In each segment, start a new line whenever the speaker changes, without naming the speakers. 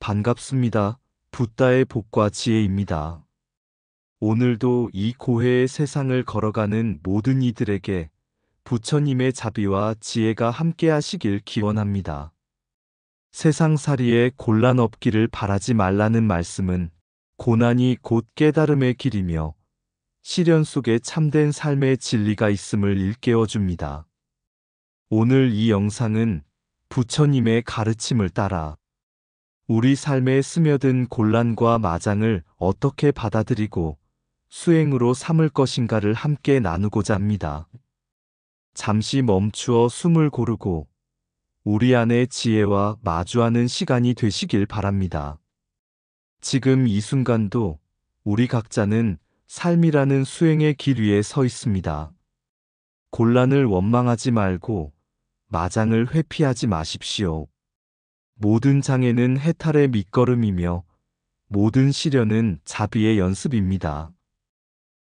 반갑습니다. 붓다의 복과 지혜입니다. 오늘도 이 고해의 세상을 걸어가는 모든 이들에게 부처님의 자비와 지혜가 함께하시길 기원합니다. 세상살이에 곤란 없기를 바라지 말라는 말씀은 고난이 곧 깨달음의 길이며 시련 속에 참된 삶의 진리가 있음을 일깨워 줍니다. 오늘 이 영상은 부처님의 가르침을 따라 우리 삶에 스며든 곤란과 마장을 어떻게 받아들이고 수행으로 삼을 것인가를 함께 나누고자 합니다. 잠시 멈추어 숨을 고르고 우리 안의 지혜와 마주하는 시간이 되시길 바랍니다. 지금 이 순간도 우리 각자는 삶이라는 수행의 길 위에 서 있습니다. 곤란을 원망하지 말고 마장을 회피하지 마십시오. 모든 장애는 해탈의 밑거름이며 모든 시련은 자비의 연습입니다.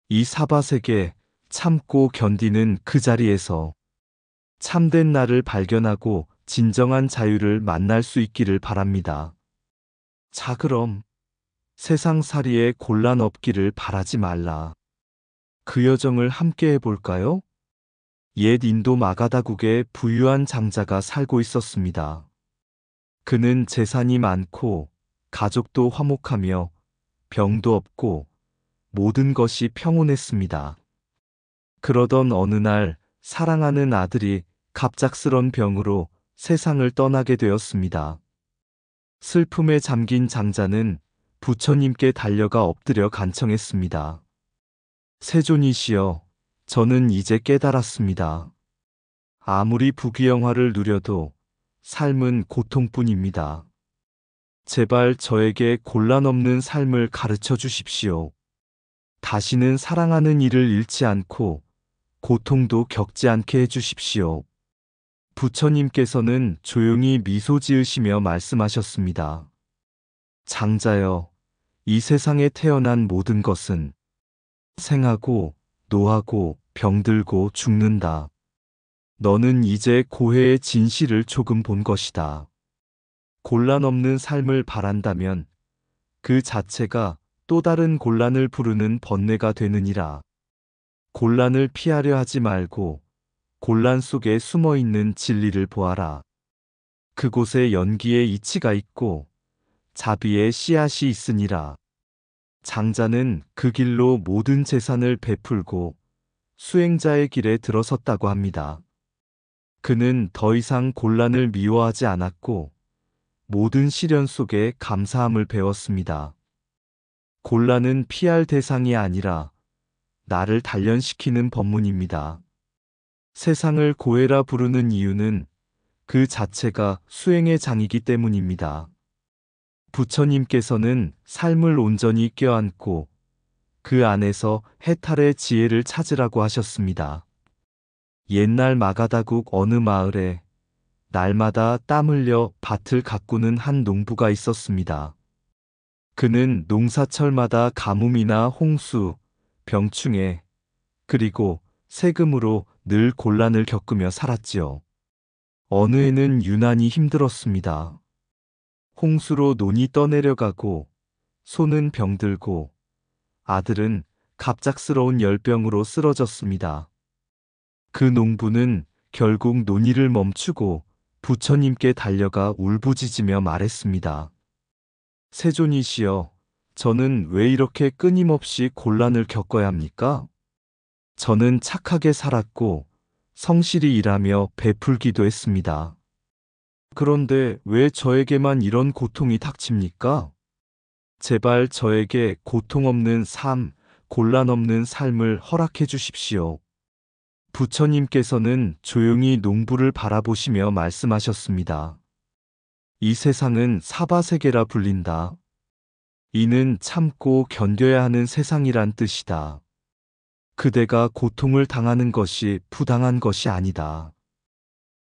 이 사바세계 참고 견디는 그 자리에서 참된 나를 발견하고 진정한 자유를 만날 수 있기를 바랍니다. 자, 그럼 세상살이에 곤란 없기를 바라지 말라. 그 여정을 함께 해볼까요? 옛 인도 마가다국에 부유한 장자가 살고 있었습니다. 그는 재산이 많고 가족도 화목하며 병도 없고 모든 것이 평온했습니다. 그러던 어느 날 사랑하는 아들이 갑작스런 병으로 세상을 떠나게 되었습니다. 슬픔에 잠긴 장자는 부처님께 달려가 엎드려 간청했습니다. 세존이시여, 저는 이제 깨달았습니다. 아무리 부귀영화를 누려도 삶은 고통뿐입니다. 제발 저에게 곤란 없는 삶을 가르쳐 주십시오. 다시는 사랑하는 이를 잃지 않고 고통도 겪지 않게 해주십시오. 부처님께서는 조용히 미소 지으시며 말씀하셨습니다. 장자여, 이 세상에 태어난 모든 것은 생하고 노하고 병들고 죽는다. 너는 이제 고해의 진실을 조금 본 것이다. 곤란 없는 삶을 바란다면 그 자체가 또 다른 곤란을 부르는 번뇌가 되느니라. 곤란을 피하려 하지 말고 곤란 속에 숨어 있는 진리를 보아라. 그곳에 연기의 이치가 있고 자비의 씨앗이 있으니라. 장자는 그 길로 모든 재산을 베풀고 수행자의 길에 들어섰다고 합니다. 그는 더 이상 곤란을 미워하지 않았고 모든 시련 속에 감사함을 배웠습니다. 곤란은 피할 대상이 아니라 나를 단련시키는 법문입니다. 세상을 고해라 부르는 이유는 그 자체가 수행의 장이기 때문입니다. 부처님께서는 삶을 온전히 껴안고 그 안에서 해탈의 지혜를 찾으라고 하셨습니다. 옛날 마가다국 어느 마을에 날마다 땀 흘려 밭을 가꾸는 한 농부가 있었습니다. 그는 농사철마다 가뭄이나 홍수, 병충해, 그리고 세금으로 늘 곤란을 겪으며 살았지요. 어느 해는 유난히 힘들었습니다. 홍수로 논이 떠내려가고 소는 병들고 아들은 갑작스러운 열병으로 쓰러졌습니다. 그 농부는 결국 논일을 멈추고 부처님께 달려가 울부짖으며 말했습니다. 세존이시여, 저는 왜 이렇게 끊임없이 곤란을 겪어야 합니까? 저는 착하게 살았고 성실히 일하며 베풀기도 했습니다. 그런데 왜 저에게만 이런 고통이 닥칩니까? 제발 저에게 고통 없는 삶, 곤란 없는 삶을 허락해 주십시오. 부처님께서는 조용히 농부를 바라보시며 말씀하셨습니다. 이 세상은 사바세계라 불린다. 이는 참고 견뎌야 하는 세상이란 뜻이다. 그대가 고통을 당하는 것이 부당한 것이 아니다.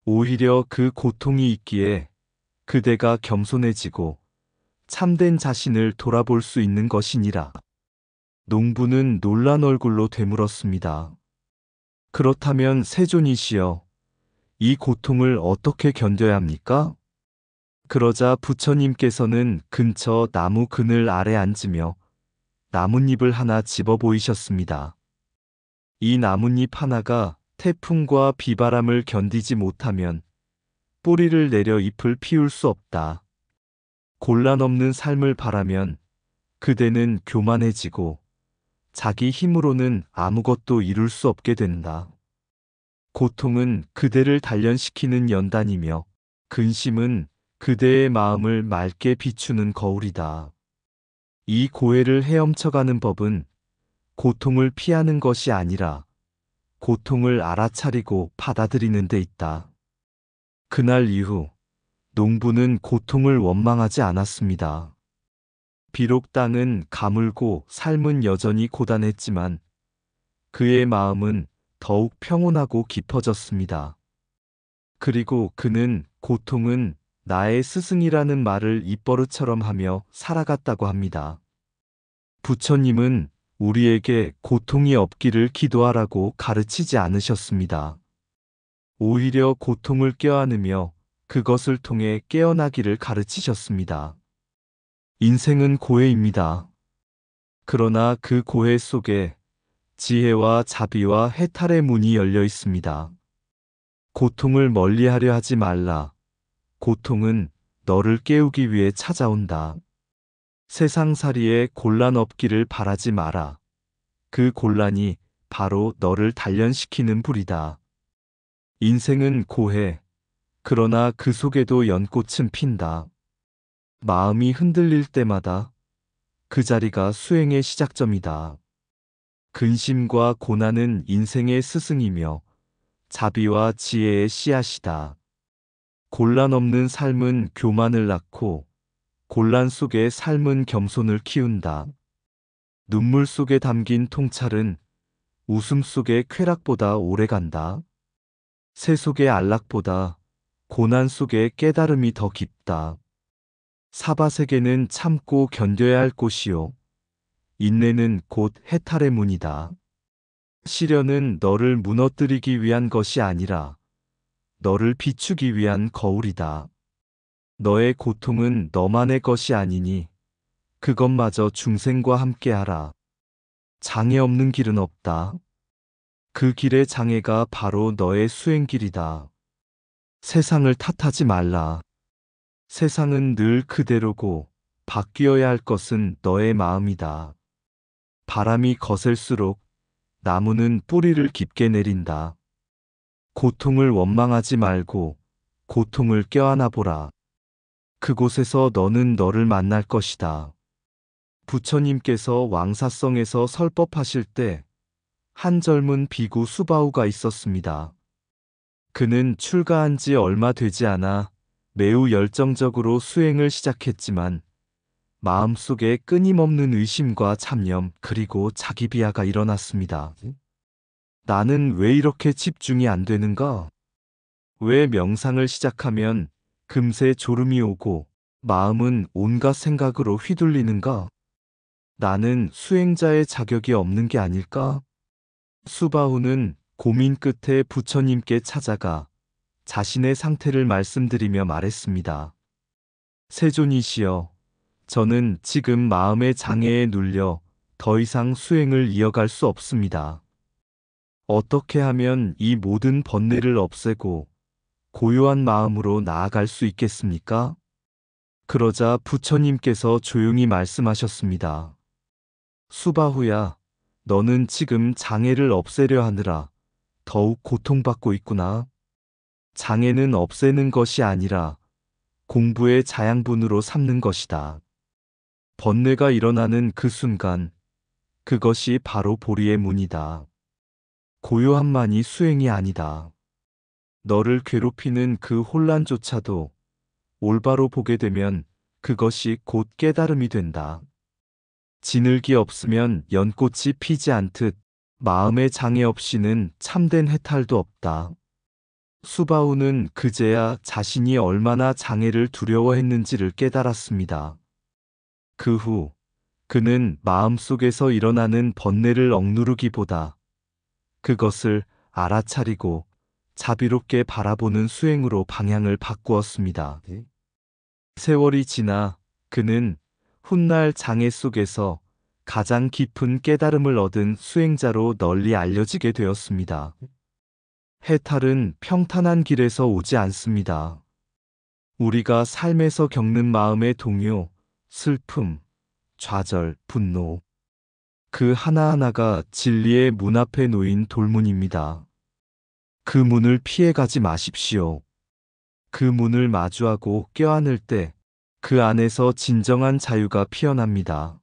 오히려 그 고통이 있기에 그대가 겸손해지고 참된 자신을 돌아볼 수 있는 것이니라. 농부는 놀란 얼굴로 되물었습니다. 그렇다면 세존이시여, 이 고통을 어떻게 견뎌야 합니까? 그러자 부처님께서는 근처 나무 그늘 아래 앉으며 나뭇잎을 하나 집어 보이셨습니다. 이 나뭇잎 하나가 태풍과 비바람을 견디지 못하면 뿌리를 내려 잎을 피울 수 없다. 곤란 없는 삶을 바라면 그대는 교만해지고 자기 힘으로는 아무것도 이룰 수 없게 된다. 고통은 그대를 단련시키는 연단이며 근심은 그대의 마음을 맑게 비추는 거울이다. 이 고해를 헤엄쳐가는 법은 고통을 피하는 것이 아니라 고통을 알아차리고 받아들이는 데 있다. 그날 이후 농부는 고통을 원망하지 않았습니다. 비록 땅은 가물고 삶은 여전히 고단했지만 그의 마음은 더욱 평온하고 깊어졌습니다. 그리고 그는 고통은 나의 스승이라는 말을 입버릇처럼 하며 살아갔다고 합니다. 부처님은 우리에게 고통이 없기를 기도하라고 가르치지 않으셨습니다. 오히려 고통을 껴안으며 그것을 통해 깨어나기를 가르치셨습니다. 인생은 고해입니다. 그러나 그 고해 속에 지혜와 자비와 해탈의 문이 열려 있습니다. 고통을 멀리하려 하지 말라. 고통은 너를 깨우기 위해 찾아온다. 세상살이에 곤란 없기를 바라지 마라. 그 곤란이 바로 너를 단련시키는 불이다. 인생은 고해. 그러나 그 속에도 연꽃은 핀다. 마음이 흔들릴 때마다 그 자리가 수행의 시작점이다. 근심과 고난은 인생의 스승이며 자비와 지혜의 씨앗이다. 곤란 없는 삶은 교만을 낳고 곤란 속의 삶은 겸손을 키운다. 눈물 속에 담긴 통찰은 웃음 속의 쾌락보다 오래간다. 새 속의 안락보다 고난 속의 깨달음이 더 깊다. 사바세계는 참고 견뎌야 할 곳이요. 인내는 곧 해탈의 문이다. 시련은 너를 무너뜨리기 위한 것이 아니라 너를 비추기 위한 거울이다. 너의 고통은 너만의 것이 아니니 그것마저 중생과 함께하라. 장애 없는 길은 없다. 그 길의 장애가 바로 너의 수행길이다. 세상을 탓하지 말라. 세상은 늘 그대로고 바뀌어야 할 것은 너의 마음이다. 바람이 거셀수록 나무는 뿌리를 깊게 내린다. 고통을 원망하지 말고 고통을 껴안아 보라. 그곳에서 너는 너를 만날 것이다. 부처님께서 왕사성에서 설법하실 때 한 젊은 비구 수바우가 있었습니다. 그는 출가한 지 얼마 되지 않아 매우 열정적으로 수행을 시작했지만 마음속에 끊임없는 의심과 참념 그리고 자기 비하가 일어났습니다. 나는 왜 이렇게 집중이 안 되는가? 왜 명상을 시작하면 금세 졸음이 오고 마음은 온갖 생각으로 휘둘리는가? 나는 수행자의 자격이 없는 게 아닐까? 수바후는 고민 끝에 부처님께 찾아가 자신의 상태를 말씀드리며 말했습니다. 세존이시여, 저는 지금 마음의 장애에 눌려 더 이상 수행을 이어갈 수 없습니다. 어떻게 하면 이 모든 번뇌를 없애고 고요한 마음으로 나아갈 수 있겠습니까? 그러자 부처님께서 조용히 말씀하셨습니다. 수바후야, 너는 지금 장애를 없애려 하느라 더욱 고통받고 있구나. 장애는 없애는 것이 아니라 공부의 자양분으로 삼는 것이다. 번뇌가 일어나는 그 순간, 그것이 바로 보리의 문이다. 고요함만이 수행이 아니다. 너를 괴롭히는 그 혼란조차도 올바로 보게 되면 그것이 곧 깨달음이 된다. 진흙이 없으면 연꽃이 피지 않듯 마음의 장애 없이는 참된 해탈도 없다. 수바후는 그제야 자신이 얼마나 장애를 두려워했는지를 깨달았습니다. 그 후 그는 마음속에서 일어나는 번뇌를 억누르기보다 그것을 알아차리고 자비롭게 바라보는 수행으로 방향을 바꾸었습니다. 세월이 지나 그는 훗날 장애 속에서 가장 깊은 깨달음을 얻은 수행자로 널리 알려지게 되었습니다. 해탈은 평탄한 길에서 오지 않습니다. 우리가 삶에서 겪는 마음의 동요, 슬픔, 좌절, 분노, 그 하나하나가 진리의 문 앞에 놓인 돌문입니다. 그 문을 피해가지 마십시오. 그 문을 마주하고 껴안을 때 그 안에서 진정한 자유가 피어납니다.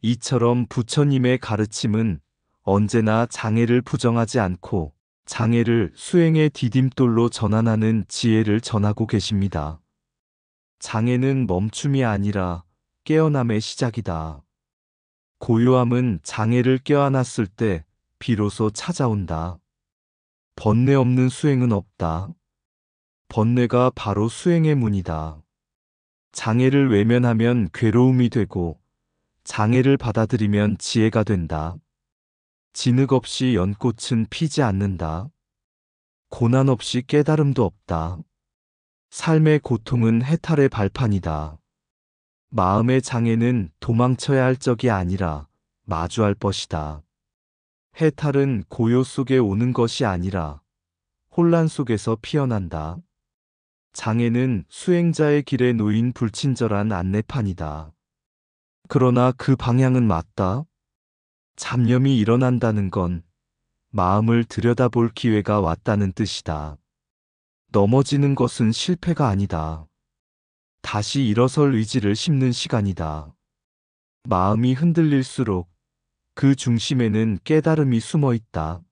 이처럼 부처님의 가르침은 언제나 장애를 부정하지 않고 장애를 수행의 디딤돌로 전환하는 지혜를 전하고 계십니다. 장애는 멈춤이 아니라 깨어남의 시작이다. 고요함은 장애를 껴안았을 때 비로소 찾아온다. 번뇌 없는 수행은 없다. 번뇌가 바로 수행의 문이다. 장애를 외면하면 괴로움이 되고 장애를 받아들이면 지혜가 된다. 진흙 없이 연꽃은 피지 않는다. 고난 없이 깨달음도 없다. 삶의 고통은 해탈의 발판이다. 마음의 장애는 도망쳐야 할 적이 아니라 마주할 것이다. 해탈은 고요 속에 오는 것이 아니라 혼란 속에서 피어난다. 장애는 수행자의 길에 놓인 불친절한 안내판이다. 그러나 그 방향은 맞다. 잡념이 일어난다는 건 마음을 들여다볼 기회가 왔다는 뜻이다. 넘어지는 것은 실패가 아니다. 다시 일어설 의지를 심는 시간이다. 마음이 흔들릴수록 그 중심에는 깨달음이 숨어 있다.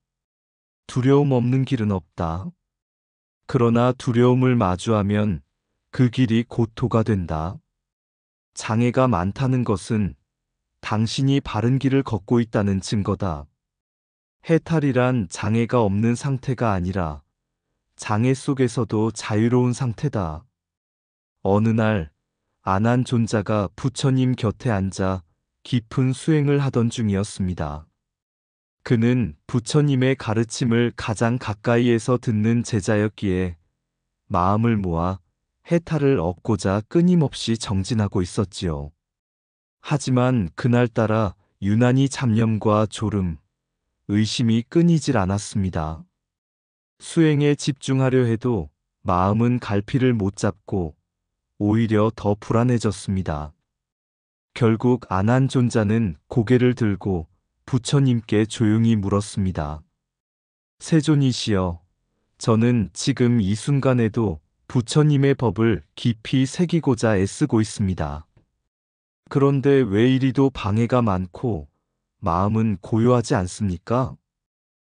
두려움 없는 길은 없다. 그러나 두려움을 마주하면 그 길이 고토가 된다. 장애가 많다는 것은 당신이 바른 길을 걷고 있다는 증거다. 해탈이란 장애가 없는 상태가 아니라 장애 속에서도 자유로운 상태다. 어느 날 아난존자가 부처님 곁에 앉아 깊은 수행을 하던 중이었습니다. 그는 부처님의 가르침을 가장 가까이에서 듣는 제자였기에 마음을 모아 해탈을 얻고자 끊임없이 정진하고 있었지요. 하지만 그날따라 유난히 잡념과 졸음, 의심이 끊이질 않았습니다. 수행에 집중하려 해도 마음은 갈피를 못 잡고 오히려 더 불안해졌습니다. 결국 아난존자는 고개를 들고 부처님께 조용히 물었습니다. 세존이시여, 저는 지금 이 순간에도 부처님의 법을 깊이 새기고자 애쓰고 있습니다. 그런데 왜 이리도 방해가 많고 마음은 고요하지 않습니까?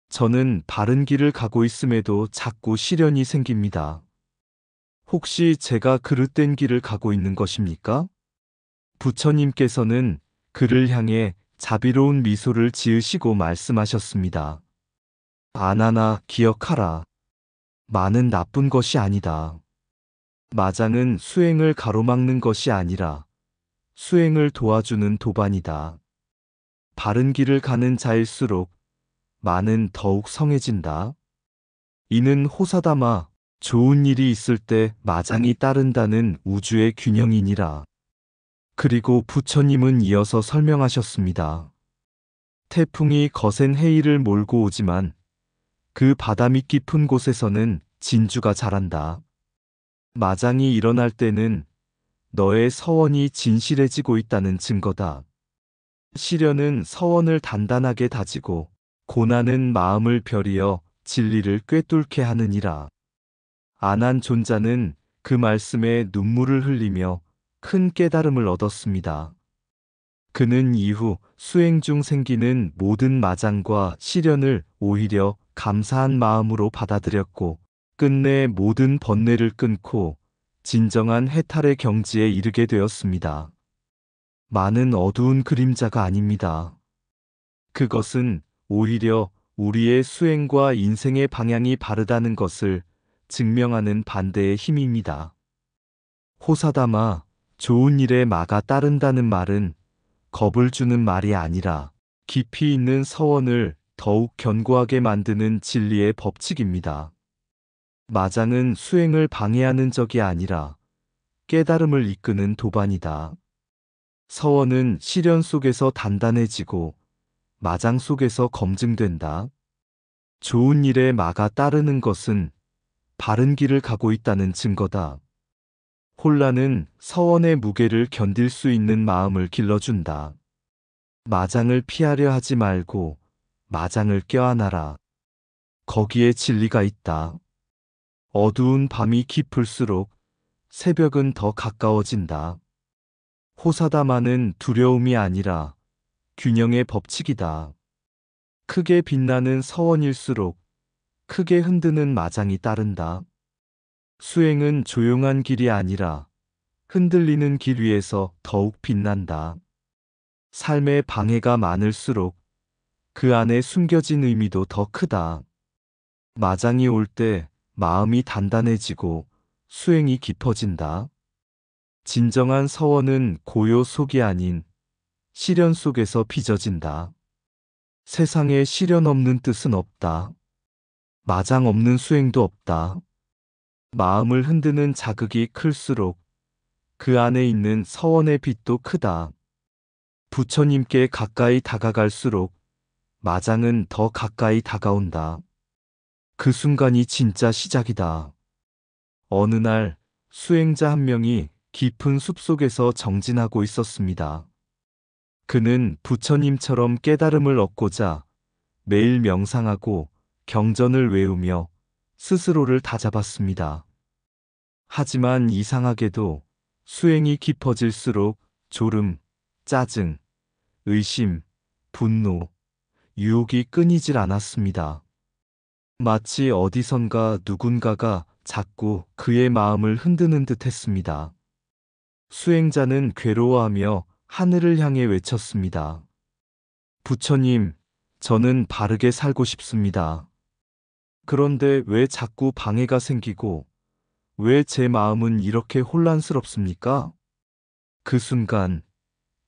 저는 바른 길을 가고 있음에도 자꾸 시련이 생깁니다. 혹시 제가 그릇된 길을 가고 있는 것입니까? 부처님께서는 그를 향해 자비로운 미소를 지으시고 말씀하셨습니다. 아나나, 기억하라. 많은 나쁜 것이 아니다. 마장은 수행을 가로막는 것이 아니라 수행을 도와주는 도반이다. 바른 길을 가는 자일수록 만은 더욱 성해진다. 이는 호사다마 좋은 일이 있을 때 마장이 따른다는 우주의 균형이니라. 그리고 부처님은 이어서 설명하셨습니다. 태풍이 거센 해일을 몰고 오지만 그 바다밑 깊은 곳에서는 진주가 자란다. 마장이 일어날 때는 너의 서원이 진실해지고 있다는 증거다. 시련은 서원을 단단하게 다지고 고난은 마음을 벼리어 진리를 꿰뚫게 하느니라. 아난존자는 그 말씀에 눈물을 흘리며 큰 깨달음을 얻었습니다. 그는 이후 수행 중 생기는 모든 마장과 시련을 오히려 감사한 마음으로 받아들였고 끝내 모든 번뇌를 끊고 진정한 해탈의 경지에 이르게 되었습니다. 많은 어두운 그림자가 아닙니다. 그것은 오히려 우리의 수행과 인생의 방향이 바르다는 것을 증명하는 반대의 힘입니다. 호사다마, 좋은 일에 마가 따른다는 말은 겁을 주는 말이 아니라 깊이 있는 서원을 더욱 견고하게 만드는 진리의 법칙입니다. 마장은 수행을 방해하는 적이 아니라 깨달음을 이끄는 도반이다. 서원은 시련 속에서 단단해지고 마장 속에서 검증된다. 좋은 일에 마가 따르는 것은 바른 길을 가고 있다는 증거다. 혼란은 서원의 무게를 견딜 수 있는 마음을 길러준다. 마장을 피하려 하지 말고 마장을 껴안아라. 거기에 진리가 있다. 어두운 밤이 깊을수록 새벽은 더 가까워진다. 호사다마는 두려움이 아니라 균형의 법칙이다. 크게 빛나는 서원일수록 크게 흔드는 마장이 따른다. 수행은 조용한 길이 아니라 흔들리는 길 위에서 더욱 빛난다. 삶의 방해가 많을수록 그 안에 숨겨진 의미도 더 크다. 마장이 올 때 마음이 단단해지고 수행이 깊어진다. 진정한 서원은 고요 속이 아닌 시련 속에서 빚어진다. 세상에 시련 없는 뜻은 없다. 마장 없는 수행도 없다. 마음을 흔드는 자극이 클수록 그 안에 있는 서원의 빛도 크다. 부처님께 가까이 다가갈수록 마장은 더 가까이 다가온다. 그 순간이 진짜 시작이다. 어느 날 수행자 한 명이 깊은 숲속에서 정진하고 있었습니다. 그는 부처님처럼 깨달음을 얻고자 매일 명상하고 경전을 외우며 스스로를 다잡았습니다. 하지만 이상하게도 수행이 깊어질수록 졸음, 짜증, 의심, 분노, 유혹이 끊이질 않았습니다. 마치 어디선가 누군가가 자꾸 그의 마음을 흔드는 듯 했습니다. 수행자는 괴로워하며 하늘을 향해 외쳤습니다. 부처님, 저는 바르게 살고 싶습니다. 그런데 왜 자꾸 방해가 생기고 왜 제 마음은 이렇게 혼란스럽습니까? 그 순간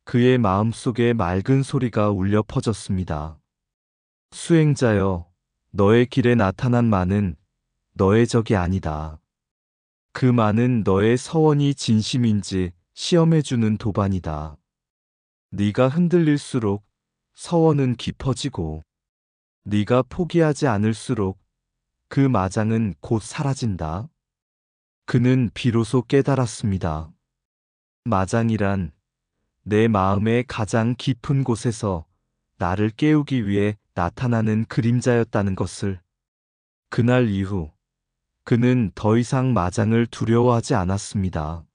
그의 마음속에 맑은 소리가 울려 퍼졌습니다. 수행자여, 너의 길에 나타난 만은 너의 적이 아니다. 그 만은 너의 서원이 진심인지 시험해주는 도반이다. 네가 흔들릴수록 서원은 깊어지고 네가 포기하지 않을수록 그 마장은 곧 사라진다. 그는 비로소 깨달았습니다. 마장이란 내 마음의 가장 깊은 곳에서 나를 깨우기 위해 나타나는 그림자였다는 것을. 그날 이후 그는 더 이상 마장을 두려워하지 않았습니다.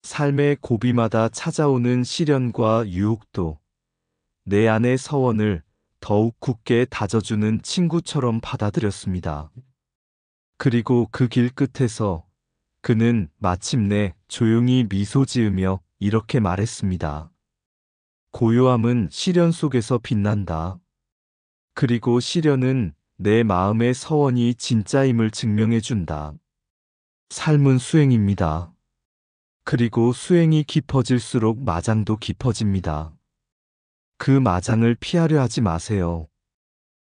삶의 고비마다 찾아오는 시련과 유혹도 내 안의 서원을 더욱 굳게 다져주는 친구처럼 받아들였습니다. 그리고 그 길 끝에서 그는 마침내 조용히 미소 지으며 이렇게 말했습니다. 고요함은 시련 속에서 빛난다. 그리고 시련은 내 마음의 서원이 진짜임을 증명해준다. 삶은 수행입니다. 그리고 수행이 깊어질수록 마장도 깊어집니다. 그 마장을 피하려 하지 마세요.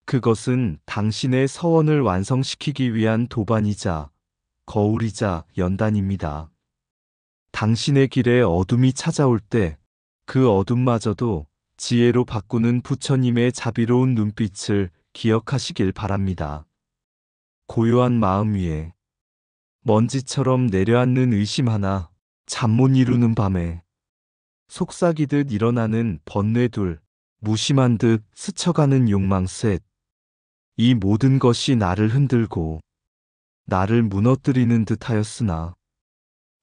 그것은 당신의 서원을 완성시키기 위한 도반이자 거울이자 연단입니다. 당신의 길에 어둠이 찾아올 때 그 어둠마저도 지혜로 바꾸는 부처님의 자비로운 눈빛을 기억하시길 바랍니다. 고요한 마음 위에 먼지처럼 내려앉는 의심 하나, 잠 못 이루는 밤에 속삭이듯 일어나는 번뇌 둘, 무심한 듯 스쳐가는 욕망 셋. 이 모든 것이 나를 흔들고 나를 무너뜨리는 듯 하였으나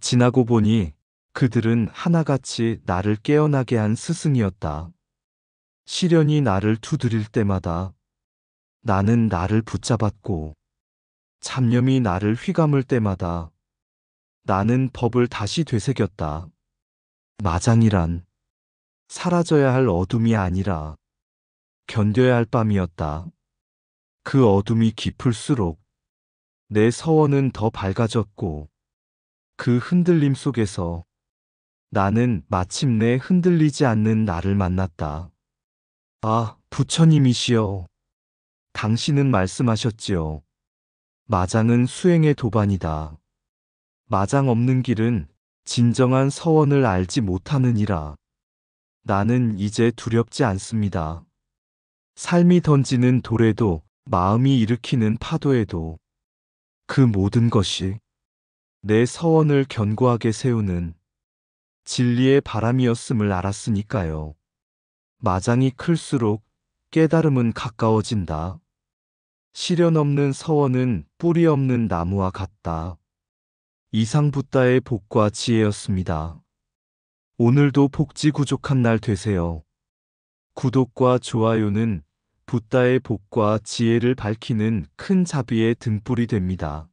지나고 보니 그들은 하나같이 나를 깨어나게 한 스승이었다. 시련이 나를 두드릴 때마다 나는 나를 붙잡았고 잡념이 나를 휘감을 때마다 나는 법을 다시 되새겼다. 마장이란 사라져야 할 어둠이 아니라 견뎌야 할 밤이었다. 그 어둠이 깊을수록 내 서원은 더 밝아졌고 그 흔들림 속에서 나는 마침내 흔들리지 않는 나를 만났다. 아, 부처님이시여. 당신은 말씀하셨지요. 마장은 수행의 도반이다. 마장 없는 길은 진정한 서원을 알지 못하느니라. 나는 이제 두렵지 않습니다. 삶이 던지는 돌에도, 마음이 일으키는 파도에도 그 모든 것이 내 서원을 견고하게 세우는 진리의 바람이었음을 알았으니까요. 마장이 클수록 깨달음은 가까워진다. 시련 없는 서원은 뿌리 없는 나무와 같다. 이상 붓다의 복과 지혜였습니다. 오늘도 복지 구족한 날 되세요. 구독과 좋아요는 붓다의 복과 지혜를 밝히는 큰 자비의 등불이 됩니다.